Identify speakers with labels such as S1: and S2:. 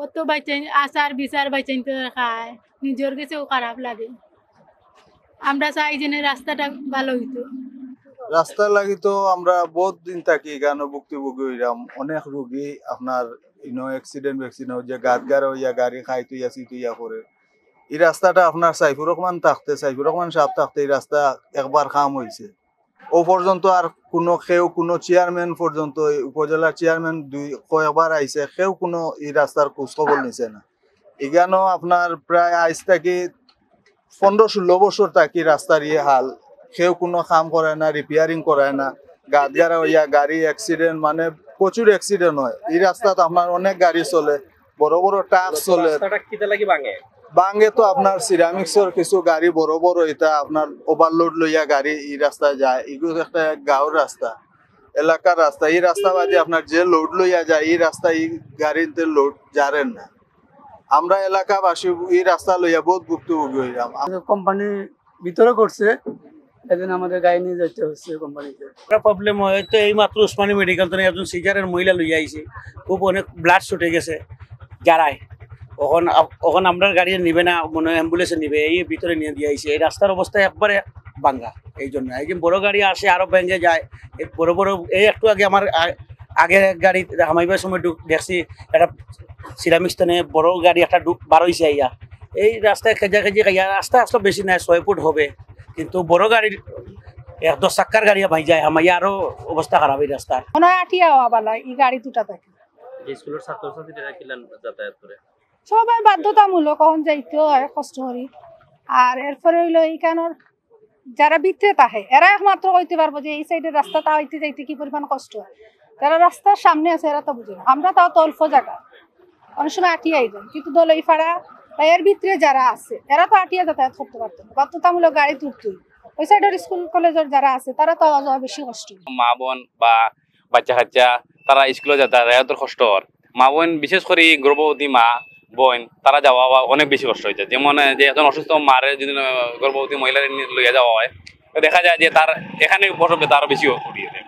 S1: ও তো বাচ্চা আচার বিচার বাচ্চাইন তো খায়, নিজের কাছেও খারাপ লাগে। আমরা চাই যে রাস্তাটা ভালো হইতো।
S2: রাস্তার লাগি তো আমরা বহুত দিন থাকি এখানে ভুক্তভোগী হইলাম। অনেক রোগী আপনার অ্যাক্সিডেন্ট যে গাড় হইয়া গাড়ি খাই তুইয়া সিতুইয়া করে। এই রাস্তাটা আপনার সাইফুর রহমান থাকতে সাইফুর রহমান সাহেব থাকতে এই রাস্তা একবার কাম হয়েছে। ও পর্যন্ত আর কোনো চেয়ারম্যান পর্যন্ত উপজেলার চেয়ারম্যান কয়েকবার আইছে, কেউ কোনো এই রাস্তার খোঁজ খবর নিছে না। এখানেও আপনার প্রায় আইজ থাকি 15-16 বছর থাকি রাস্তার হাল, কেউ কোনো কাম করে না, রিপেয়ারিং করায় না। গাড়া হইয়া গাড়ি অ্যাক্সিডেন্ট মানে প্রচুর অ্যাক্সিডেন্ট হয়। এই রাস্তাতে আপনার অনেক গাড়ি চলে, বড় বড় ট্রাক চলে। বাঙ্গে তো আপনার সিরামিক্সের কিছু গাড়ি বড় বড় এটা আপনার ওভারলোড লইয়া গাড়ি এই রাস্তায় যায়। এগুলো একটা গাঁওর রাস্তা, এলাকার রাস্তা। এই রাস্তা বাদে আপনার যে লোড লইয়া যায় এই রাস্তা এই গাড়িতে লোড যারেন না। আমরা এলাকাবাসী এই রাস্তা লইয়া বহুত ভুক্তভোগী হইলাম।
S3: কোম্পানির ভিতরে করছে, এদিন আমাদের গাড়ি নিয়ে যেতে হচ্ছে কোম্পানিতে।
S4: প্রবলেম হয় তো এই মাত্র উসমানী মেডিকেল থেকে একজন সিজারের মহিলা লইয়া আইছে, খুব অনেক ব্লাড ছুটে গেছে যারাই। ওখন আপনার গাড়ি নিবে না, মনে হয় অ্যাম্বুলেন্সে নিবে, এই ভিতরে নিয়ে দিয়ে আইছে। এই রাস্তার অবস্থা একবারে ভাঙ্গা। এই জন্য এই যে বড় গাড়ি আসে আরো ভেঙে যায়। এই বড় বড় এই একটু আগে আমার আগে গাড়ি হামাইবার সময় দেখছি একটা সিরামিক্স টানে বড় গাড়ি একটা বার হয়েছে আইয়া। এই রাস্তায় খেজি খাইয়া, রাস্তা আসলে বেশি নাই, 6 ফুট হবে, কিন্তু বড় গাড়ির 10 চাক্কার গাড়ি ভাই যায় হামাইয়া, আরো অবস্থা খারাপ এই রাস্তার।
S5: মনে হয় আঠিয়া হওয়া বালা এই গাড়ি দুটা থাকে।
S6: স্কুলের ছাত্রছাত্রীরা কিলান যাতায়াত করে
S5: সবাই বাধ্যতামূলক কখন যাইতে হয় কষ্ট করি। আর এরপরে হইলো এইখানোর যারা ভিতরে তাহে এরা একমাত্র কইতে পারবো যে এই সাইডের রাস্তাটা হইতে যাইতে কি পরিমাণ কষ্ট হয়। যারা রাস্তার সামনে আছে এরা তো বুঝে না। আমরা তাও তো অল্প জায়গা, অনেক সময় আটিয়াই যাই, কিন্তু দলই ফাড়া বা এর ভিতরে যারা আছে এরা তো আটিয়া যাতায়াত করতে পারতো না, বাধ্যতামূলক গাড়ি তুলতোই। ওই সাইডের স্কুল কলেজের যারা আছে তারা তো যাওয়া বেশি কষ্ট।
S6: মা বোন বা বাচ্চা কাচ্চা তারা স্কুলে যাতায়াতের কষ্ট হয়। মা বোন বিশেষ করে গর্ভবতী মা বোন তারা যাওয়া অনেক বেশি কষ্ট হয়েছে। যেমন যে একজন অসুস্থ মারে যদি গর্ভবতী মহিলা লইয়া যাওয়া হয়, দেখা যায় যে তার এখানে বসবে তারও বেশি করিয়ে দেয়।